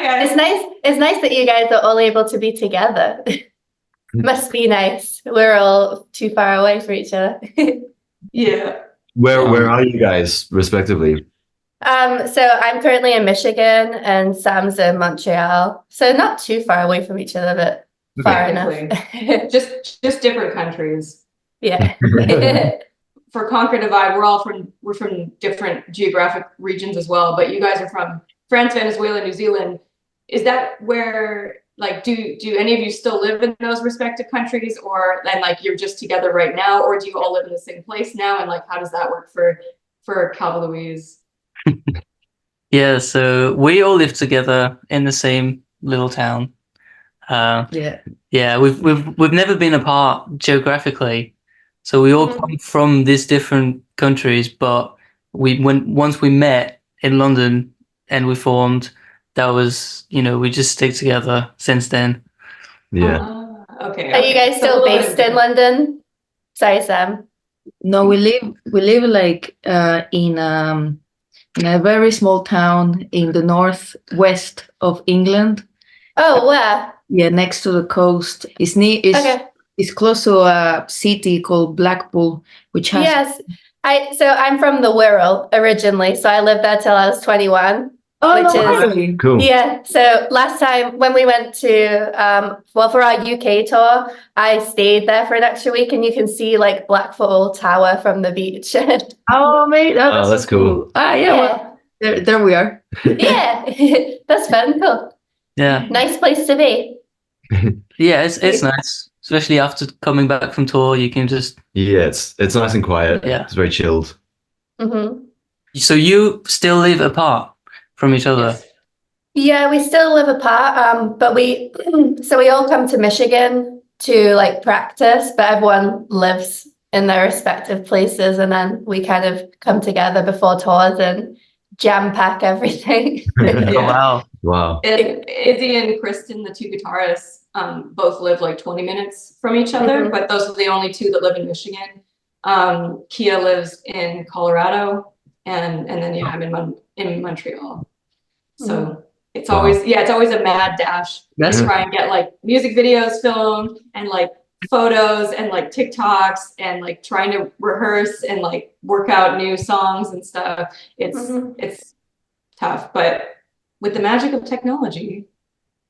guys. It's nice that you guys are all able to be together. Must be nice. We're all too far away from each other. Yeah. Where are you guys respectively? So I'm currently in Michigan and Sam's in Montreal. So not too far away from each other, but far enough. just different countries. Yeah. For Conquer Divide, we're from different geographic regions as well, but you guys are from France, Venezuela, New Zealand. Is that where, like, do any of you still live in those respective countries, or and like you're just together right now, or do you all live in the same place now, and like how does that work for Calva Louise? Yeah, so we all live together in the same little town. Yeah, we've never been apart geographically. So we all come from these different countries, but once we met in London and we formed, that was, we just stayed together since then. Yeah. Okay. Are you guys still based in London? Sorry, Sam. No, we live like in a very small town in the northwest of England. Oh, where? Yeah, next to the coast. It's close to a city called Blackpool, which has. Yes, so I'm from the Wirral originally, so I lived there till I was 21. Oh, no, cool. Yeah. So last time when we went to for our UK tour, I stayed there for an extra week, and you can see like Blackpool Tower from the beach. Oh, mate, that's cool. Yeah. Well, there we are. Yeah, that's fun. Cool. Yeah. Nice place to be. Yeah, it's nice, especially after coming back from tour. You can just it's nice and quiet. Yeah, it's very chilled. So you still live apart from each other? Yes. Yeah, we still live apart, but we all come to Michigan to like practice, but everyone lives in their respective places, and then we kind of come together before tours and jam pack everything. Oh, wow. And Izzy and Kristen, the two guitarists, both live like 20 minutes from each other, but those are the only two that live in Michigan. Kia lives in Colorado, and then I'm in Montreal. So it's always a mad dash to try and get like music videos filmed and like photos and like TikToks and like trying to rehearse and like work out new songs and stuff. It's tough, but with the magic of technology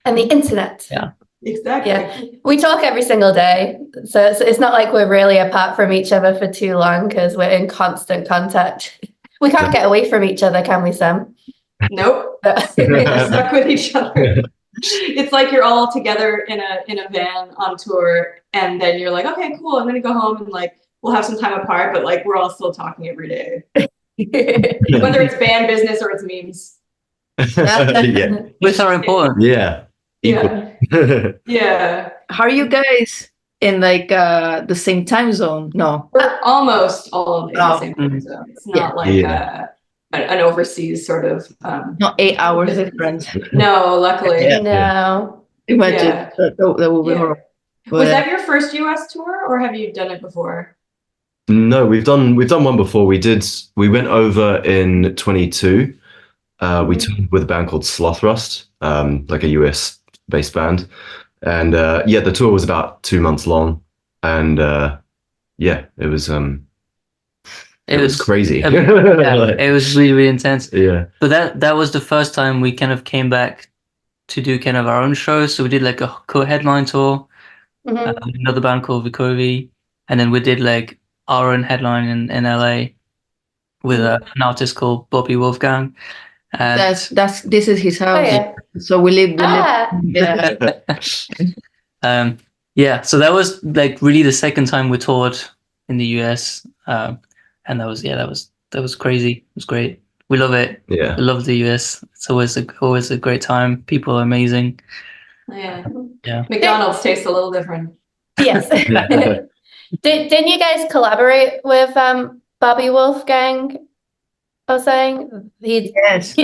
and the internet. Yeah, exactly. Yeah, we talk every single day, so it's not like we're really apart from each other for too long because we're in constant contact. We can't get away from each other, can we, Sam? Nope. We're stuck with each other. It's like you're all together in a van on tour, and then you're like, okay, cool, I'm gonna go home and like we'll have some time apart, but like we're all still talking every day. Whether it's band business or it's memes. Both are important. Yeah. Yeah. How are you guys in like the same time zone? No. We're almost all in the same time zone. It's not like an overseas sort of not 8 hours difference. No, luckily. No. Imagine that would be horrible. Was that your first US tour, or have you done it before? No, we've done one before. We went over in 22. We toured with a band called Slothrust, like a US based band. And the tour was about 2 months long. And it was crazy. It was really, really intense. Yeah. But that was the first time we kind of came back to do kind of our own shows. So we did like a co-headline tour, another band called Vicovi, and then we did like our own headline in LA with an artist called Bobby Wolfgang. This is his house. Oh, yeah. So we live. So that was like really the second time we toured in the US, and that was crazy. It was great. We love it. Yeah, we love the US. It's always a great time. People are amazing. Yeah. Yeah. McDonald's tastes a little different. Yes. Didn't you guys collaborate with Bobby Wolfgang? I was saying yes.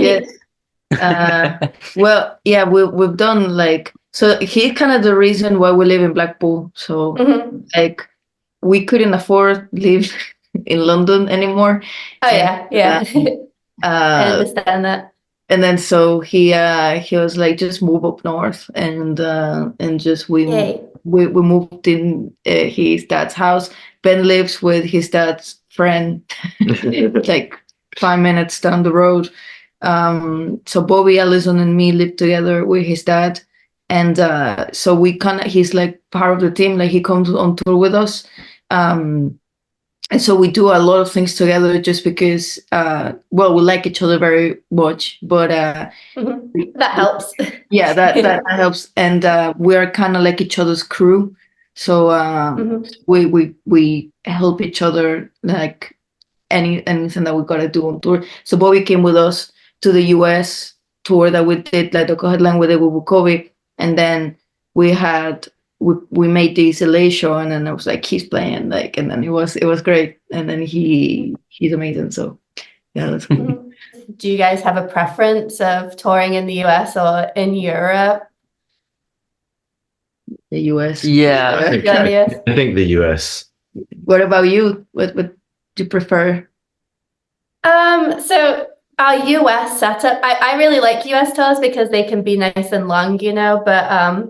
Well, yeah, we've done like, so he's kind of the reason why we live in Blackpool. So like we couldn't afford live in London anymore. Oh, yeah. I understand that. and then so he was like, just move up north, and just Yay. we moved in his dad's house. Ben lives with his dad's friend, like 5 minutes down the road. So Bobby, Allison, and me live together with his dad, and so we he's like part of the team. Like he comes on tour with us, and so we do a lot of things together just because, well, we like each other very much. But That helps. yeah, that helps, and we're kind of like each other's crew. So we help each other, like anything that we gotta do on tour. So Bobby came with us to the US tour that we did, like the co-headline with Bukovi, and then we made this LA show, and then I was like, he's playing, like, and then it was great, and then he's amazing. So yeah, that's cool. Do you guys have a preference of touring in the US or in Europe? The US. Yeah. I think the US. What about you? What do you prefer? So our US setup, I really like US tours because they can be nice and long, you know, but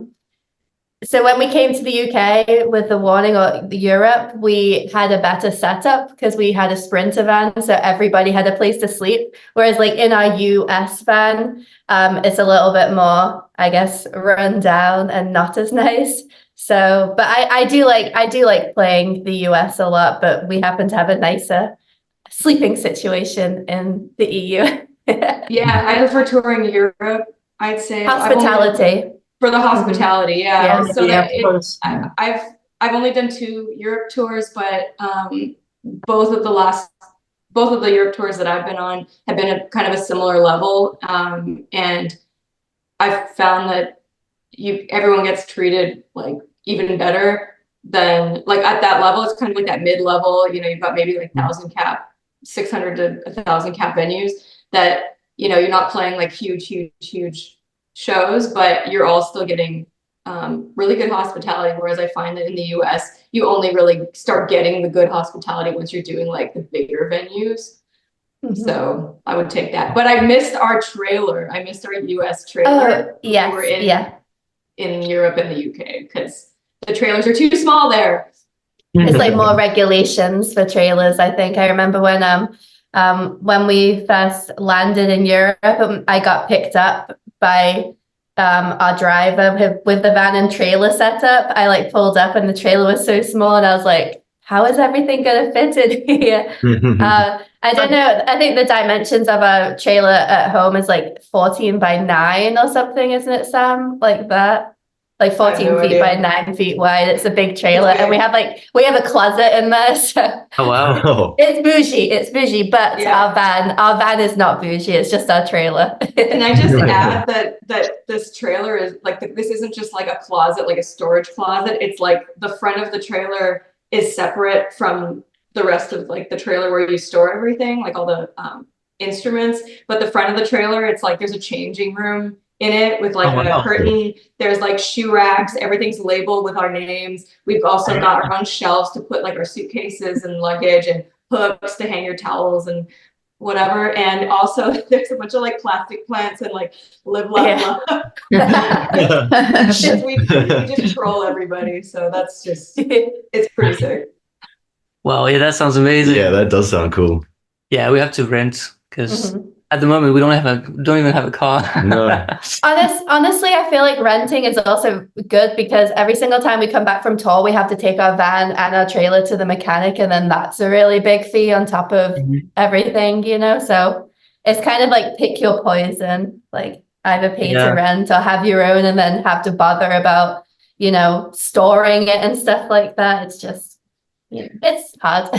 so when we came to the UK with the Warning or Europe, we had a better setup because we had a Sprinter van, so everybody had a place to sleep. Whereas like in our US van, it's a little bit more, I guess, run down and not as nice. So, but I do like playing the US a lot, but we happen to have a nicer sleeping situation in the EU. Yeah, I prefer touring Europe, I'd say. Hospitality. For the hospitality, yeah. Yeah. So Yeah, that of course. I've only done 2 Europe tours, but both of the Europe tours that I've been on have been at kind of a similar level. And I've found that everyone gets treated like even better than like at that level. It's kind of like that mid-level, you know, you've got maybe like 1,000 cap, 600 to 1,000 cap venues that, you know, you're not playing like huge shows, but you're all still getting really good hospitality. Whereas I find that in the US, you only really start getting the good hospitality once you're doing like the bigger venues. So I would take that. But I missed our trailer. I missed our US trailer. Yes, We were in Europe and the UK because the trailers are too small there. It's like more regulations for trailers, I think. I remember when we first landed in Europe, I got picked up by our driver with the van and trailer setup. I like pulled up and the trailer was so small, and I was like, how is everything gonna fit in here? I don't know. I think the dimensions of a trailer at home is like 14 by 9 or something, isn't it, Sam? Like that? Like 14 feet by 9 feet wide. It's a big trailer, and we have a closet in there. So Oh wow. It's bougie, but our van is not bougie. It's just our trailer. Can I just add that this trailer is like this isn't just like a closet, like a storage closet. It's like the front of the trailer is separate from the rest of like the trailer where you store everything, like all the instruments. But the front of the trailer, it's like there's a changing room in it with like a curtain. There's like shoe racks. Everything's labeled with our names. We've also got our own shelves to put like our suitcases and luggage and hooks to hang your towels and whatever. And also there's a bunch of like plastic plants and like live, love, love. we just troll everybody. So that's just, it's pretty sick. Wow, yeah, that sounds amazing. Yeah, that does sound cool. Yeah, we have to rent because at the moment we don't even have a car. No. Honestly, I feel like renting is also good because every single time we come back from tour, we have to take our van and our trailer to the mechanic, and then that's a really big fee on top of everything, you know? So it's kind of like pick your poison, like either pay to rent or have your own and then have to bother about, you know, storing it and stuff like that. It's just, you know, it's hard.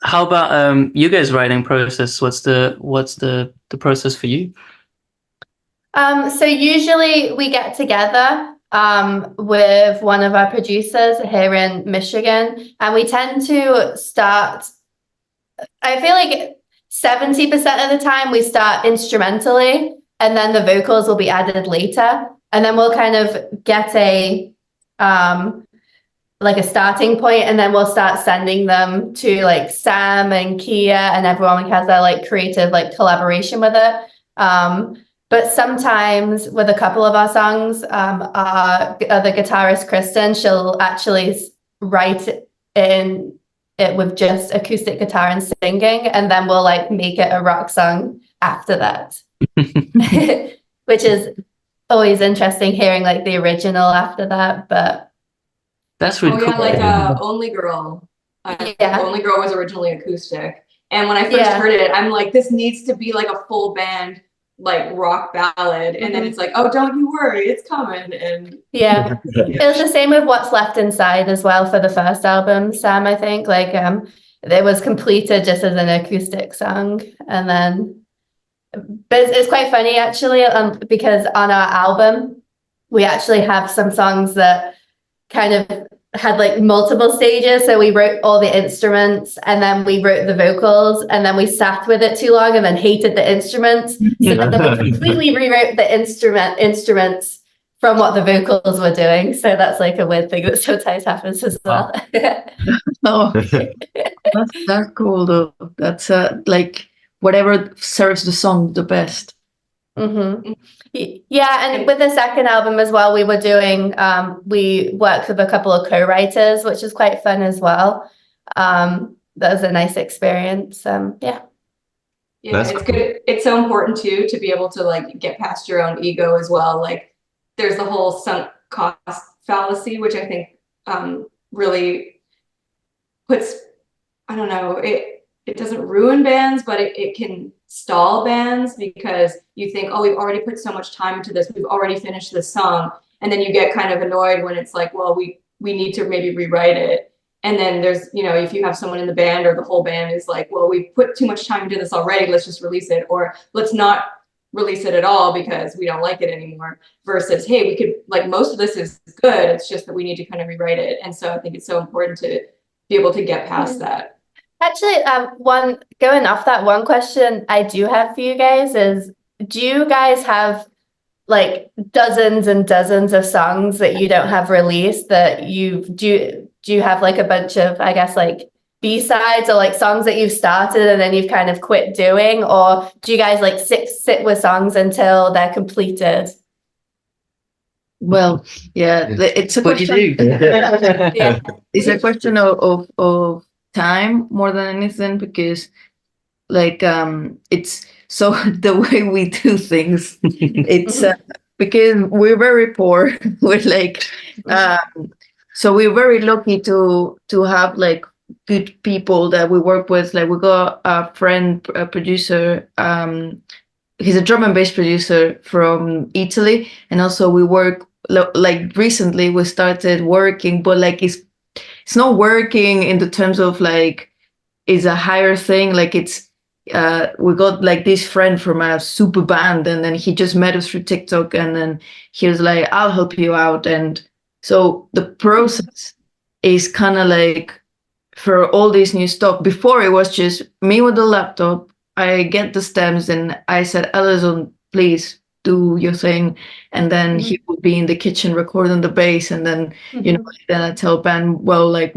How about you guys' writing process? What's the process for you? So usually we get together with one of our producers here in Michigan, and we tend to start, I feel like 70% of the time we start instrumentally, and then the vocals will be added later, and then we'll kind of get like a starting point, and then we'll start sending them to like Sam and Kia and everyone has their like creative like collaboration with it. But sometimes with a couple of our songs, the guitarist Kristen, she'll actually write it with just acoustic guitar and singing, and then we'll like make it a rock song after that, which is always interesting hearing like the original after that. But That's really cool. Like Only Girl. Yeah. Only Girl was originally acoustic. And when I first Yeah. heard it, I'm like, this needs to be like a full band, like rock ballad. And then it's like, oh, don't you worry, it's coming. And yeah, it was the same with What's Left Inside as well for the first album, Sam, I think. Like it was completed just as an acoustic song. And then but it's quite funny actually, because on our album we actually have some songs that kind of had like multiple stages. So we wrote all the instruments and then we wrote the vocals, and then we sat with it too long and then hated the instruments. So then we completely rewrote the instruments from what the vocals were doing. So that's like a weird thing that sometimes happens as well. Oh, that's cool though. That's like whatever serves the song the best. Mm-hmm. Yeah, and with the second album as well, we were doing we worked with a couple of co-writers, which is quite fun as well. That was a nice experience. Yeah, That's it's cool. good. It's so important too to be able to like get past your own ego as well. Like there's the whole sunk cost fallacy, which I think really puts, I don't know, it doesn't ruin bands, but it can stall bands, because you think, oh, we've already put so much time into this, we've already finished this song, and then you get kind of annoyed when it's like, well, we need to maybe rewrite it. And then there's, you know, if you have someone in the band or the whole band is like, well, we put too much time into this already, let's just release it, or let's not release it at all because we don't like it anymore, versus, hey, we could, like, most of this is good, it's just that we need to kind of rewrite it. And so I think it's so important to be able to get past that. actually, going off that, one question I do have for you guys is, do you guys have like dozens and dozens of songs that you don't have released that do you have like a bunch of, I guess, like B-sides or like songs that you've started and then you've kind of quit doing, or do you guys like sit with songs until they're completed? Well, yeah, it's a What do question. you do? Yeah. It's a question of time more than anything, because like it's so the way we do things, it's because we're very poor. We're like so we're very lucky to have like good people that we work with. Like we got a friend, a producer, he's a drum and bass producer from Italy, and also we work like recently we started working, but like it's not working in the terms of like it's a higher thing. Like it's we got like this friend from a super band, and then he just met us through TikTok, and then he was like, I'll help you out. And so the process is kind of like for all this new stuff. Before it was just me with the laptop, I get the stems and I said, Alison, please do your thing. And then he would be in the kitchen recording the bass, and then you know, then I tell Ben, well, like,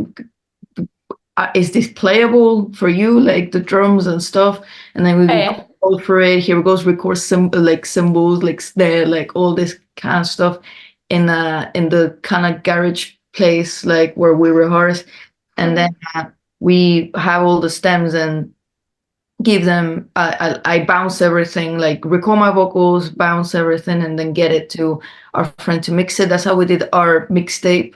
is this playable for you, like the drums and stuff? And then we would go for it. Here goes, record cymbals, like snare, like all this kind of stuff in the kind of garage place, like where we rehearse. And then we have all the stems and give them, I bounce everything, like record my vocals, bounce everything, and then get it to our friend to mix it. That's how we did our mixtape.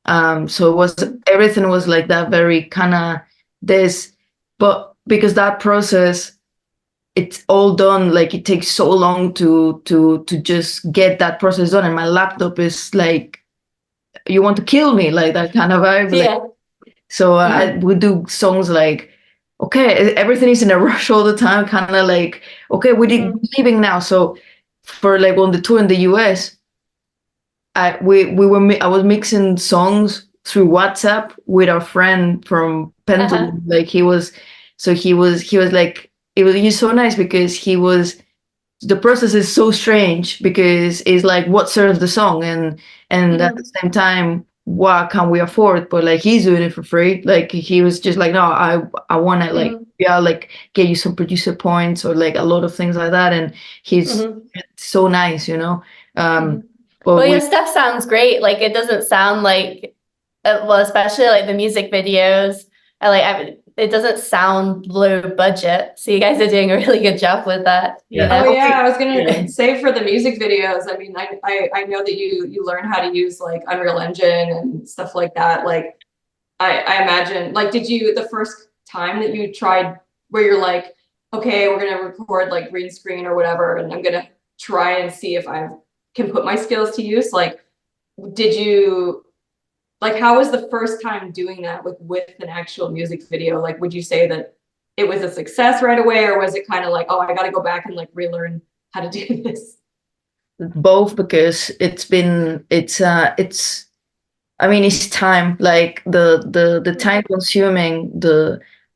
So it was, everything was like that, very kind of this, but because that process, it's all done, like it takes so long to just get that process done. And my laptop is like, you want to kill me, like that kind of vibe. Yeah. Like, so I would do songs like, okay, everything is in a rush all the time, kind of like, okay, we're leaving now. So for like on the tour in the US, I was mixing songs through WhatsApp with our friend from Pendleton. Like he was like, he's so nice, because the process is so strange, because it's like what serves the song, and at the same time what can we afford? But like he's doing it for free. Like he was just like, no, I want to like like get you some producer points or like a lot of things like that. And he's so nice, you know. But well, your stuff sounds great. Like it doesn't sound like, well, especially like the music videos. It doesn't sound low budget. So you guys are doing a really good job with that. Yeah. You know? Oh yeah, I was gonna say for the music videos. I mean, I know that you learn how to use like Unreal Engine and stuff like that. Like I imagine, like, did you the first time that you tried where you're like, okay, we're gonna record like green screen or whatever, and I'm gonna try and see if I can put my skills to use. Like, did you? Like, how was the first time doing that with an actual music video? Like, would you say that it was a success right away, or was it kind of like, oh, I got to go back and like relearn how to do this? both, because it's I mean, it's time, like the time consuming,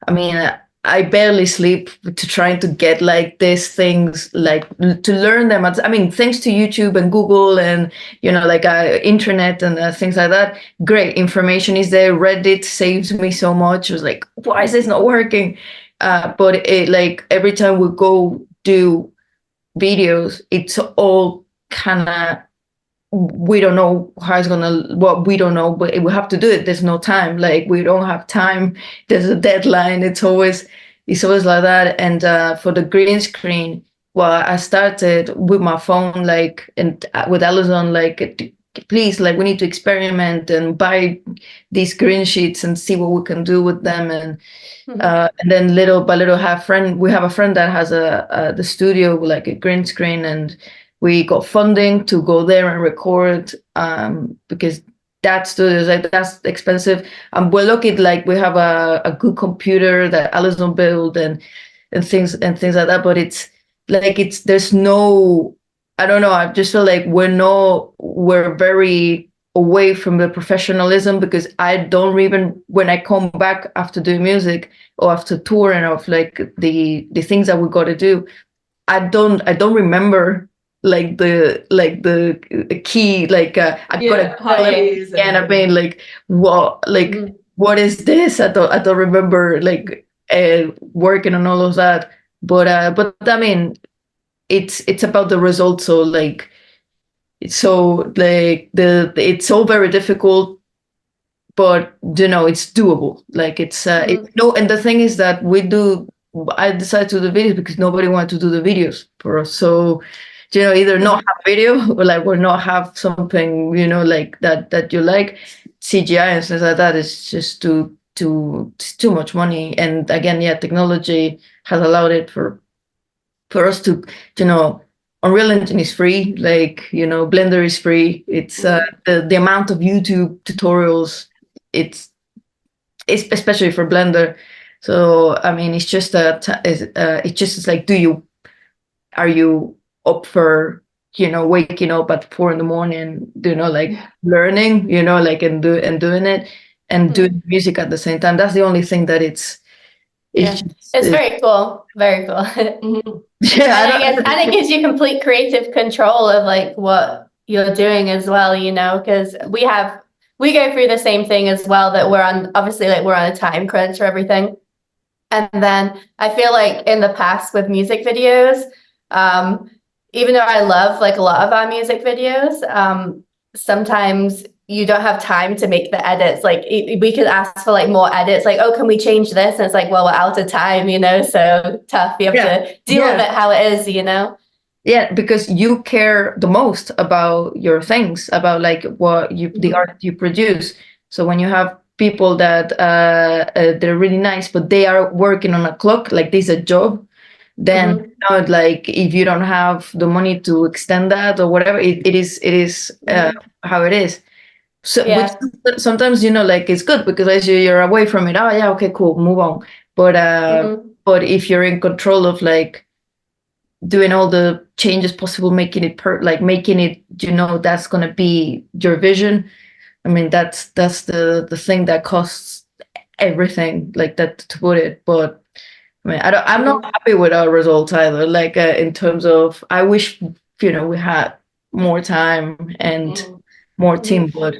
I mean, I barely sleep to trying to get like these things, like to learn them. I mean, thanks to YouTube and Google and, you know, like internet and things like that. Great information is there. Reddit saves me so much. I was like, why is this not working? But it, like every time we go do videos, it's all kind of, we don't know how it's gonna, well, we don't know, but we have to do it. There's no time, like we don't have time, there's a deadline. It's always like that. And for the green screen, well, I started with my phone, like, and with Alison, like, please, like, we need to experiment and buy these green sheets and see what we can do with them. And then little by little we have a friend that has the studio with like a green screen, and we got funding to go there and record, because that studio is like, that's expensive. We're lucky, like we have a good computer that Alison built and things like that. But it's like, there's no, I don't know. I just feel like we're very away from the professionalism, because I don't even, when I come back after doing music or after touring of like the things that we got to do, I don't remember like the key, like I've got a hotkeys and I've been like, what, like what is this? I don't remember like working on all of that. But I mean, it's about the results. So like, so like it's all very difficult, but you know, it's doable. Like it's no, and the thing is that I decided to do videos because nobody wanted to do the videos for us. So, you know, either not have video or not have something, you know, like that you like. CGI and things like that is just it's too much money. And again, yeah, technology has allowed it for us to, you know, Unreal Engine is free, like, you know, Blender is free. It's the amount of YouTube tutorials, it's especially for Blender. So I mean, it's just it's like, are you up for, you know, waking up at 4 a.m, you know, like learning, you know, like and doing it and doing music at the same time. That's the only thing that it's very cool. Very cool. Yeah, and it gives you complete creative control of like what you're doing as well, you know, because we go through the same thing as well, that we're on a time crunch for everything. And then I feel like in the past with music videos, even though I love like a lot of our music videos, sometimes you don't have time to make the edits. Like we could ask for like more edits, like, oh, can we change this? And it's like, well, we're out of time, you know, so tough. You have to deal with it how it is, you know? Yeah, because you care the most about your things, about like what the art you produce. So when you have people that they're really nice, but they are working on a clock, like this is a job, then you know, like if you don't have the money to extend that or whatever, it is how it is. So which sometimes, you know, like it's good because as you're away from it, oh yeah, okay, cool, move on. But but if you're in control of like doing all the changes possible, making it, you know, that's gonna be your vision. I mean, that's the thing that costs everything, like that, to put it. But I mean, I'm not happy with our results either. Like in terms of, I wish, you know, we had more time and more team, but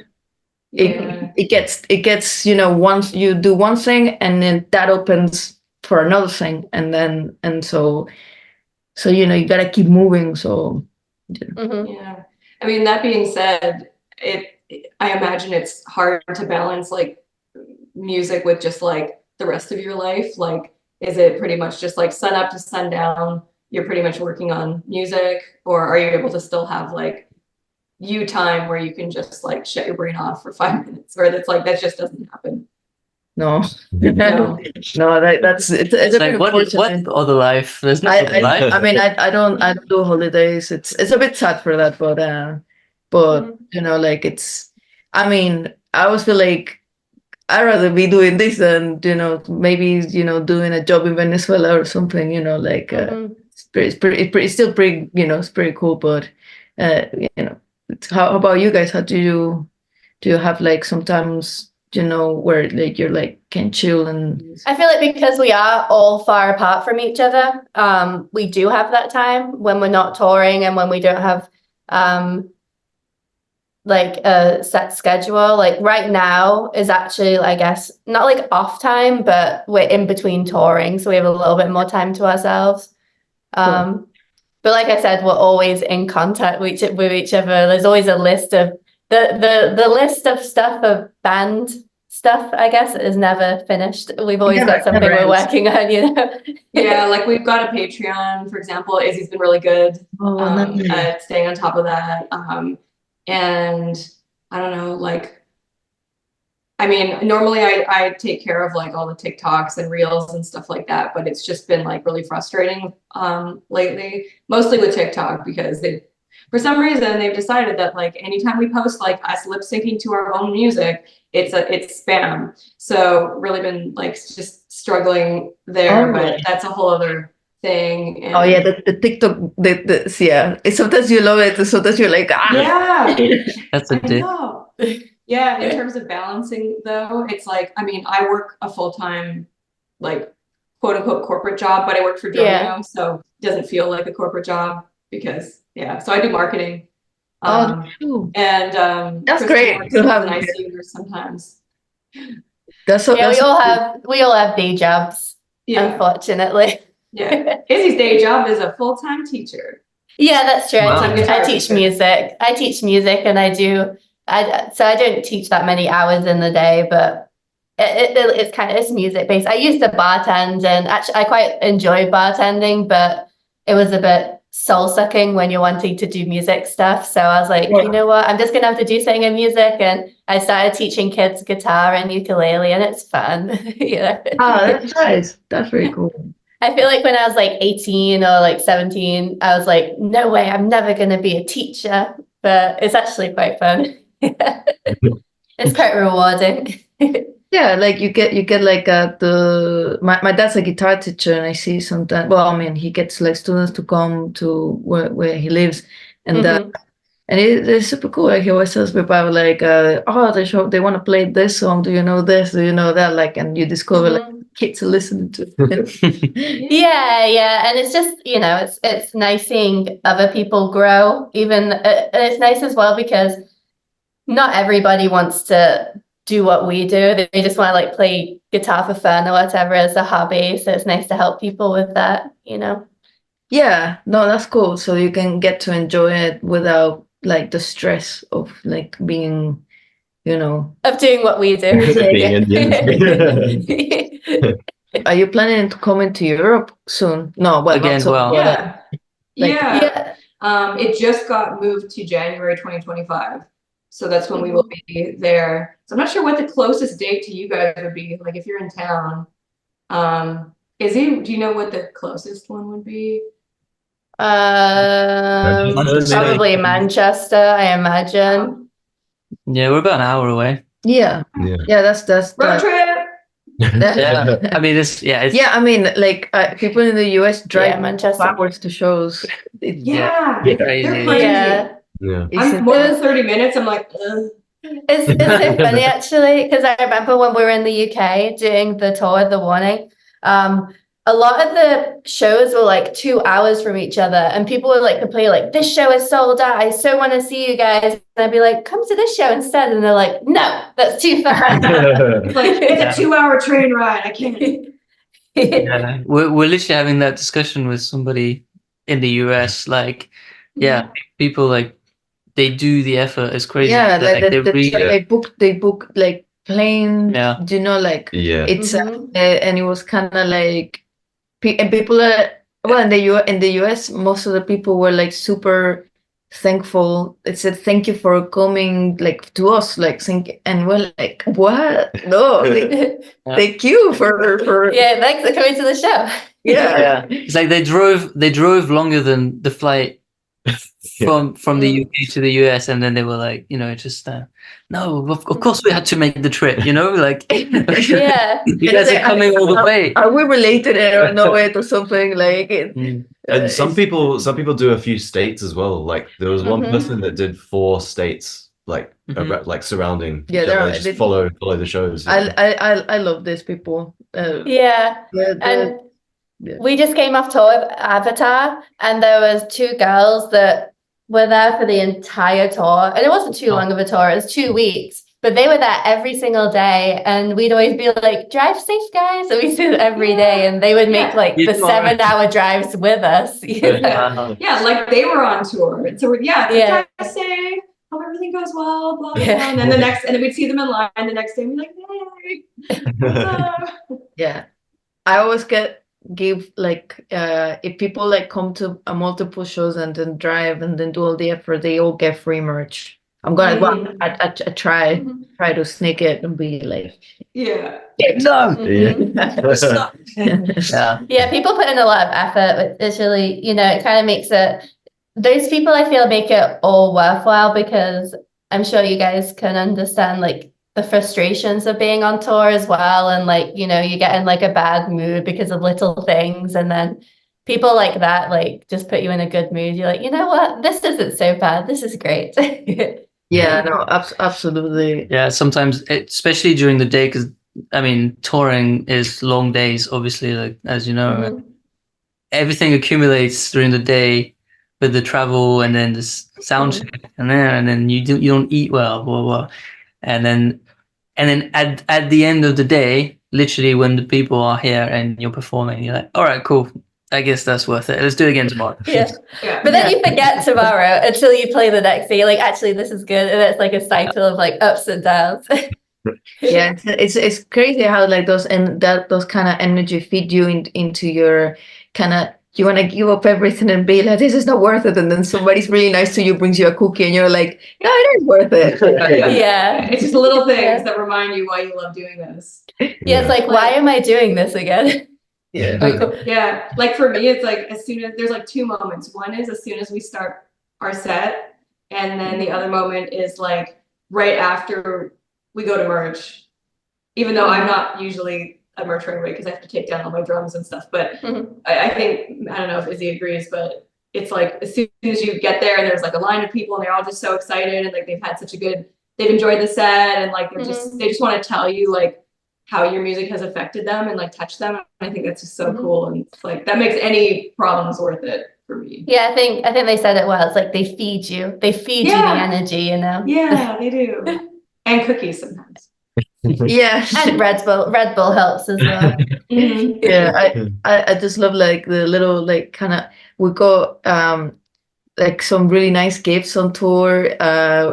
Yeah. it gets, you know, once you do one thing and then that opens for another thing, and so you know, you gotta keep moving. So Yeah. I mean, that being said, I imagine it's hard to balance like music with just like the rest of your life. Like, is it pretty much just like sun up to sundown, you're pretty much working on music, or are you able to still have like you time where you can just like shut your brain off for 5 minutes, or that's like that just doesn't happen? no, No. no, that's it's It's a bit like what unfortunate. other life? There's no other life. I mean, I don't do holidays. It's a bit sad for that, but you know, like I mean, I always feel like I'd rather be doing this than, you know, maybe, you know, doing a job in Venezuela or something, you know, like it's still pretty, you know, it's pretty cool, but you know, how about you guys? How do you have like sometimes, you know, where like you're like can chill and I feel like because we are all far apart from each other, we do have that time when we're not touring and when we don't have like a set schedule. Like right now is actually, I guess, not like off time, but we're in between touring, so we have a little bit more time to ourselves. But like I said, we're always in contact with each other. There's always a list of the list of stuff of band stuff, I guess, is never finished. We've always got something never we're ends. working on, you know. Yeah, like we've got a Patreon, for example. Izzy's been really good nice. at staying on top of that. And I don't know, like, I mean, normally I take care of like all the TikToks and reels and stuff like that, but it's just been like really frustrating lately, mostly with TikTok, because for some reason they've decided that like anytime we post like us lip syncing to our own music, it's spam. So really been like just struggling there, but that's a whole other thing. And Oh yeah, the TikTok, yeah. Sometimes you love it, and sometimes you're like, ah. yeah, That's I a dick. know. Yeah, in terms of balancing though, it's like, I mean, I work a full-time, like quote unquote corporate job, but I work for Dromio, so it doesn't feel like a corporate job because yeah, so I do marketing. Cool. And That's Kristen great works to as have. an ICU nurse sometimes. That's so. Yeah, That's we all have day jobs, Yeah, unfortunately. yeah. Izzy's day job is a full-time teacher. Yeah, that's true. Wow. I teach music. I teach music, and so I don't teach that many hours in the day, but it's music based. I used to bartend, and actually I quite enjoy bartending, but it was a bit soul sucking when you're wanting to do music stuff. So I was like, you know what? I'm just gonna have to do something in music, and I started teaching kids guitar and ukulele, and it's fun. You know? that's nice. That's very cool. I feel like when I was like 18 or like 17, I was like, no way, I'm never going to be a teacher. But it's actually quite fun. It's quite rewarding. Yeah, like you get like my dad's a guitar teacher, and I see sometimes. Well, I mean, he gets like students to come to where he lives, and it's super cool. Like he always tells me about like, oh, they want to play this song. Do you know this? Do you know that? Like, and you discover like kids are listening to it. Yeah, and it's just, you know, it's nice seeing other people grow. Even and it's nice as well because not everybody wants to do what we do. They just want to like play guitar for fun or whatever as a hobby. So it's nice to help people with that, you know. Yeah, no, that's cool. So you can get to enjoy it without like the stress of like being, you know, of doing what we do. Being in the industry. Are you planning to come into Europe soon? No, well, Again, not so. well. Yeah. Like- Yeah. It just got moved to January 2025. So that's when we will be there. So I'm not sure what the closest date to you guys would be, like if you're in town. Do you know what the closest one would be? Probably Manchester, I imagine. Yeah, we're about an hour away. Yeah, that's Road trip. Yeah, I mean, it's I mean, like people in the US drive Manchester. backwards to shows. Yeah, crazy. they're crazy. Yeah. I'm more than 30 minutes. I'm like, ugh. It's so funny actually, because I remember when we were in the UK doing the tour, The Warning, a lot of the shows were like 2 hours from each other, and people would like complain like, this show is sold out, I so want to see you guys, and I'd be like, come to this show instead, and they're like, no, that's too far. It's like, it's a 2-hour train ride. I can't. Yeah, we're literally having that discussion with somebody in the US. Like, yeah, people like they do the effort. It's crazy. Yeah, Like, they really, they book like plane. Yeah. Do you know, like Yeah. it's and it was kind of like and people are well in the US most of the people were like super thankful. They said thank you for coming like to us, like and we're like, what? No, thank you for Yeah, thanks for coming to the show. yeah. It's like they drove longer than the flight from the UK to the US, and then they were like, just no, of course we had to make the trip, like Yeah. you guys are coming all the way. Are we related or no it or something like it? And some people do a few states as well. Like there was one person that did 4 states, like like surrounding. Yeah, each other. They just follow the shows. I love these people. Yeah. And we just came off tour with Avatar, and there was 2 girls that were there for the entire tour, and it wasn't too long of a tour, it was 2 weeks, but they were there every single day, and we'd always be like, drive safe, guys, and we do it every day, and they would make like the 7-hour drives with us. Yeah, like they were on tour, and so drive safe, hope everything goes well, blah blah blah. And then and then we'd see them in line the next day, and we're like, hey, what's up? Yeah, I always give like if people like come to multiple shows and then drive and then do all the effort, they all get free merch. I'm gonna I try to sneak it and be like, no. Yeah, people put in a lot of effort. It's really, it kind of makes it, those people I feel make it all worthwhile, because I'm sure you guys can understand like the frustrations of being on tour as well, and like you get in like a bad mood because of little things, and then people like that like just put you in a good mood. You're like, you know what, this isn't so bad, this is great. Yeah, no, absolutely. Yeah, sometimes especially during the day, because I mean touring is long days, obviously, like as you know, everything accumulates during the day with the travel and then the sound check, and then you don't eat well, blah blah, and then at the end of the day, literally when the people are here and you're performing, you're like, all right, cool, I guess that's worth it, let's do it again tomorrow. But then you forget tomorrow until you play the next day. You're like, actually this is good, and it's like a cycle of like ups and downs. Yeah, it's crazy how like those kind of energy feed you into your kind of, you want to give up everything and be like, this is not worth it, and then somebody's really nice to you, brings you a cookie, and you're like, yeah, it is worth it. It's just little things that remind you why you love doing this. It's like, why am I doing this again? Like for me, it's like as soon as there's like 2 moments. One is as soon as we start our set, and then the other moment is like right after we go to merch, even though I'm not usually at merch right away because I have to take down all my drums and stuff, but I think, I don't know if Izzy agrees, but it's like as soon as you get there and there's like a line of people and they're all just so excited, and like they've enjoyed the set, and like they just want to tell you like how your music has affected them and like touched them. I think that's just so cool, and it's like that makes any problems worth it for me. I think they said it well. It's like they feed you the energy, Yeah, they do. And cookies sometimes. Yeah, and Red Bull helps as well. I just love like the little like kind of, we got like some really nice gifts on tour,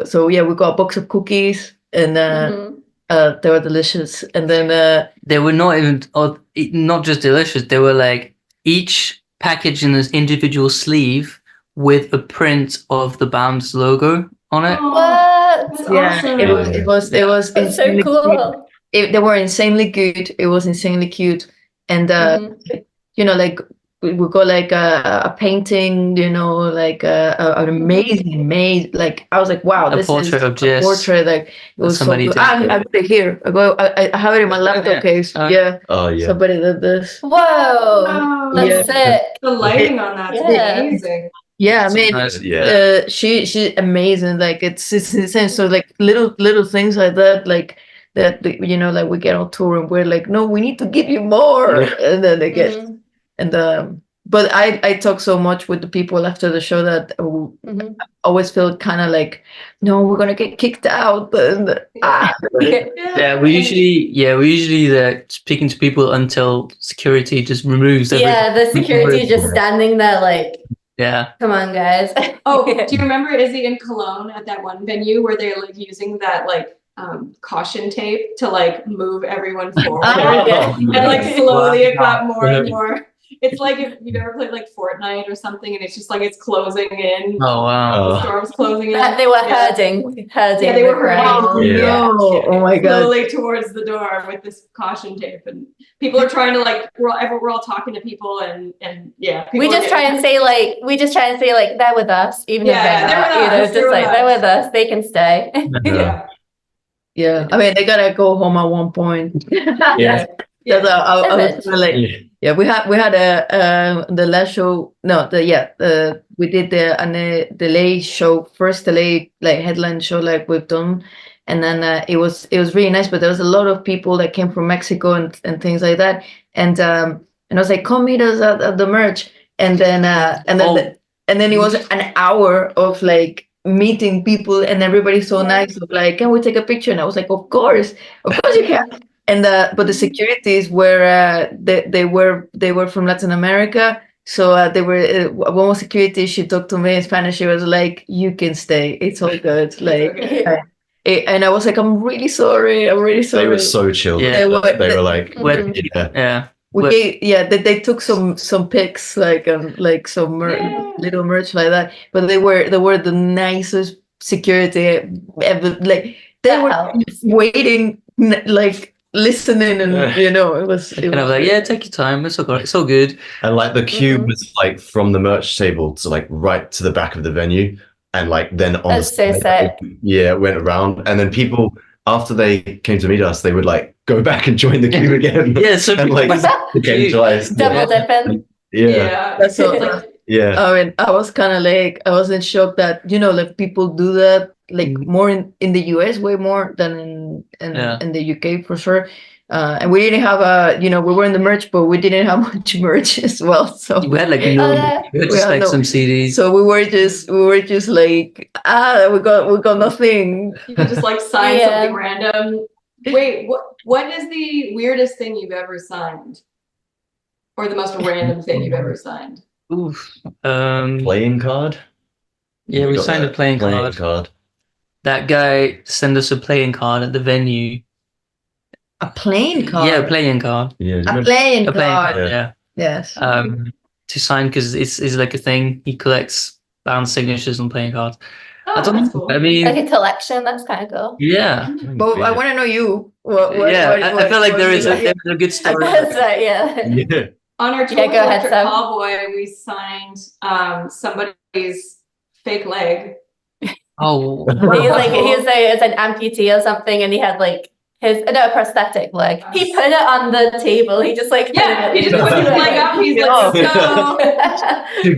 so yeah, we got a box of cookies, and they were delicious, and then they were not just delicious, they were like each package in this individual sleeve with a print of the band's logo on it. What? Awesome. It was That's so cool. They were insanely good. It was insanely cute, and like we got like a painting, like an amazing made, like I was like, wow, this is a portrait, like it was so good. I got it here. I have it in my laptop case. Somebody did this. Whoa, that's sick. The lighting on that's amazing. Yeah, I mean, she's amazing. Like it's insane. So like little things like that, like that, like we get on tour and we're like, no, we need to give you more, and then they get But I talk so much with the people after the show that I always feel kind of like, no, we're gonna get kicked out. Yeah, we usually speaking to people until security just removes everything. Yeah, the security just standing there like, Yeah. come on, guys. Oh, do you remember Izzy in Cologne at that one venue where they're like using that like caution tape to like move everyone forward? And like slowly it got more and more. It's like if you've ever played like Fortnite or something and it's just like it's closing in. Oh wow. The storm's closing in. They were herding. Yeah, they were herding. Oh Yeah. no! Oh my god! Slowly towards the door with this caution tape, and people are trying to like we're all talking to people and yeah. We just try and say like they're with us, even if they're not. You know, just like they're with us, they can stay. Yeah. Yeah, I mean they gotta go home at one point. Yeah. I was kinda like, yeah, we had the last show. No, we did the LA show first, the LA like headline show like we've done, and then it was really nice. But there was a lot of people that came from Mexico and things like that, and I was like, come meet us at the merch, and then it was an hour of like meeting people, and everybody's so nice, of like, can we take a picture? And I was like, of course you can. And but the securities were they were from Latin America, so they were one was security. She talked to me in Spanish. She was like, "You can stay. It's all good." Like, and I was like, "I'm really sorry. I'm really sorry." They were so chill. Yeah. They were like, They took some pics like some little merch like that. But they were the nicest security ever. Like they were waiting like. Listening and it was kind of like take your time, it's all good. And like the queue was like from the merch table to like right to the back of the venue, and like then on That's so sick. it went around, and then people after they came to meet us, they would like go back and join the queue again. Yeah, so and like became twice. Double dipping. Yeah. That's so Yeah. I mean, I was kind of like, I was in shock that, like people do that like more in the US, way more than in the UK for sure. And we didn't have we were in the merch, but we didn't have much merch as well. So we had like some CDs. So we were just like, we got nothing. You could just like sign something random. Wait, what is the weirdest thing you've ever signed? Or the most random thing you've ever signed? Oof. Playing card? Yeah, we signed a playing card. That guy sent us a playing card at the venue. A playing card? Yeah, a playing card. Yeah, a playing card. Yeah. Yes. To sign because it's like a thing. He collects band signatures on playing cards. Oh, I don't know. cool. I mean, like a collection. That's kind of cool. Yeah. But I want to know you. I feel like there is a good story. Yeah. On our tour with Electric Callboy, we signed somebody's fake leg. Oh. It's an amputee or something, and he had like a prosthetic leg. He put it on the table. He just like he just put his leg up. He's like, so.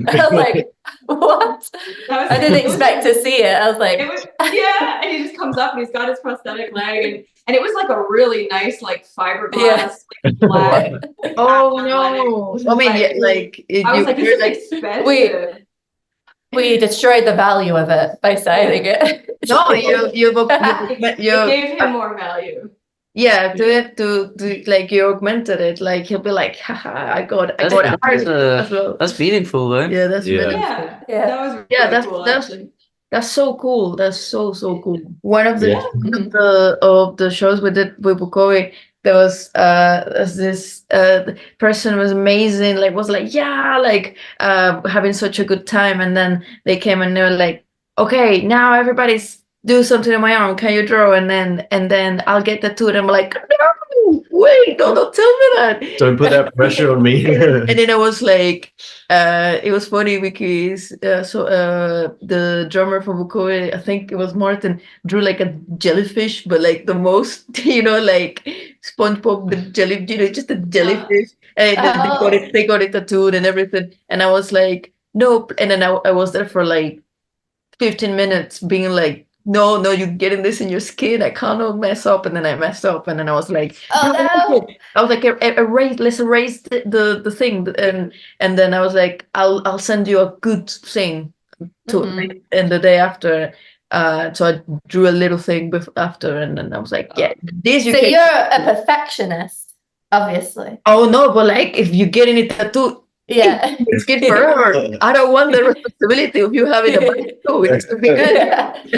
I was like, what? I didn't expect to see it. I was like, and he just comes up and he's got his prosthetic leg, and it was like a really nice like fiberglass like, black. Oh no! I mean, I was like, this is expensive. We destroyed the value of it by signing it. No, you gave him more value. Yeah, to like you augmented it. Like he'll be like, haha, I got it. That's meaningful though. Yeah, that's meaningful. That was really cool, actually. That's so cool. That's so cool. One of the shows we did with Bukovi, there was this person was amazing, like was like having such a good time, and then they came and they were like, okay, now everybody's do something on my arm, can you draw? And then I'll get tattooed. And I'm like, no, wait, don't tell me that. Don't put that pressure on me. And then I was like, it was funny because the drummer from Bukovi, I think it was Martin, drew like a jellyfish, but like the most, like SpongeBob, the jelly, just a jellyfish. And they got it tattooed and everything. And I was like, nope. And then I was there for like 15 minutes being like, no, you're getting this in your skin. I cannot mess up. And then I messed up. And then I was like, Oh, no. I was like, erase, let's erase the thing. And then I was like, I'll send you a good thing to Mhm. and the day after. So I drew a little thing after, and then I was like, yeah, this you So can. you're a perfectionist, obviously. Oh no, but like if you get any tattoo, Yeah. it's good forever. I don't want the responsibility of you having a bad tattoo. It has to be good.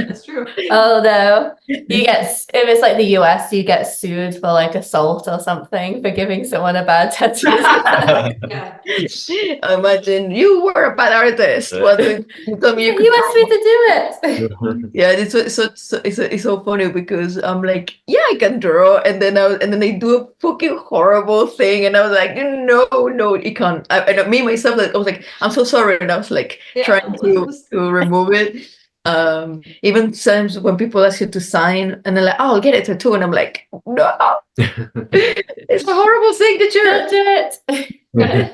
That's true. Oh no. You get, if it's like the US, you get sued for like assault or something for giving someone a bad tattoo. Yeah. Imagine you were a bad artist. What you told me you could You asked me to do it. Yeah, it's so funny because I'm like, yeah, I can draw, and then they do a fucking horrible thing, and I was like, no, you can't. And me myself, like, I was like, I'm so sorry, and I was like trying to remove it. Even times when people ask you to sign, and they're like, oh, I'll get it tattoo, and I'm like, no, it's a horrible signature. Don't do it.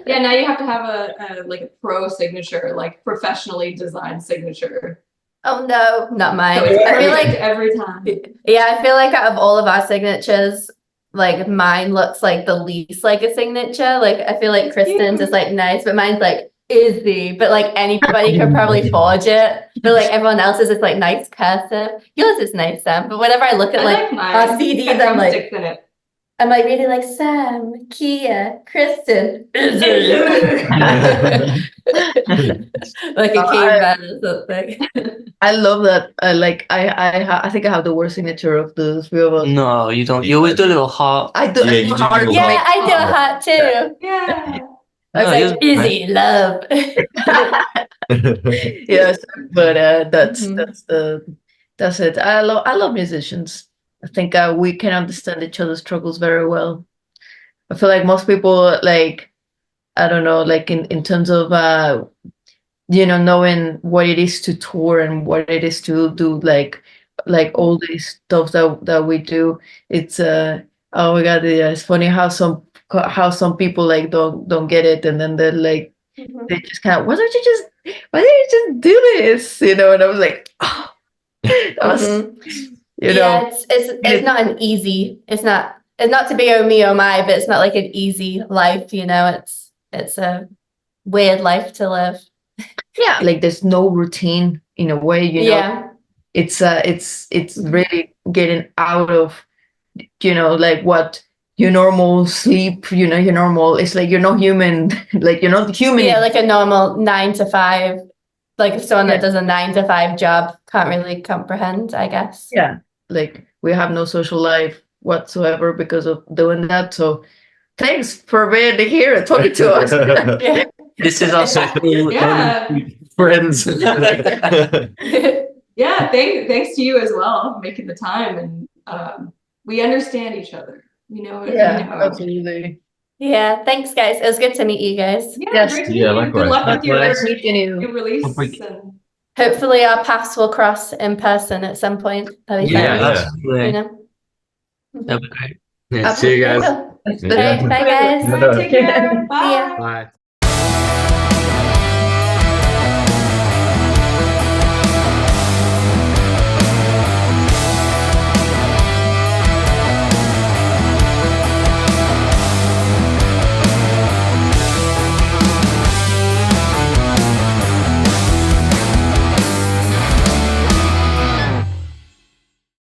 Yeah, now you have to have a like a pro signature, like professionally designed signature. Oh no, not mine. So it's I feel perfect like, every time. yeah, I feel like out of all of our signatures, like mine looks like the least like a signature. Like I feel like It's Kristen's cute. is like nice, but mine's like Izzy. But like anybody could probably forge it. But like everyone else's is like nice cursive. Yours is nice, Sam. But whenever I look at I like like mine. our CDs, Got I'm like, drumsticks in it. I'm like reading like Sam, Kia, Kristen, Izzy. Like a caveman or something. I love that. I think I have the worst signature of the three of us. No, you don't. You always do a little heart. I do. Yeah, you do heart do Yeah, makes- I do a heart too. Yeah. I was No, like, Izzy, love. Yes, but that's Mhm. that's it. I love musicians. I think we can understand each other's struggles very well. I feel like most people like I don't know, like in terms of knowing what it is to tour and what it is to do like all these stuff that we do. It's oh my god, yeah, it's funny how some people like don't get it, and then they're like Mhm. they just kind of why don't you just do this, and I was like, oh, that was, Mhm. you Yeah, know it's not an easy, it's not to be oh me oh my, but it's not like an easy life, it's a weird life to live. yeah, like there's no routine in a way, Yeah. it's really getting out of like what your normal sleep, your normal, it's like you're not human. Like you're not human. Yeah, like a normal 9 to 5, like someone Yeah. that does a 9 to 5 job can't really comprehend, I guess. Yeah, like we have no social life whatsoever because of doing that. So thanks for being here and talking to us. Yeah. This is our social Yeah. Friends. Yeah, thanks to you as well, making the time, and we understand each other. Yeah, absolutely. Yeah, thanks guys. It was good to meet you guys. Yeah, Yes. great to meet Yeah, you. likewise. Good luck with your Nice meeting you. new release. Thank And Hopefully our paths will cross in person at some point. That'd be Yeah, fun, absolutely. you know? That'd be great. Yeah, see you guys. Cool. Yeah. Bye guys. take care. See ya. Bye. Bye.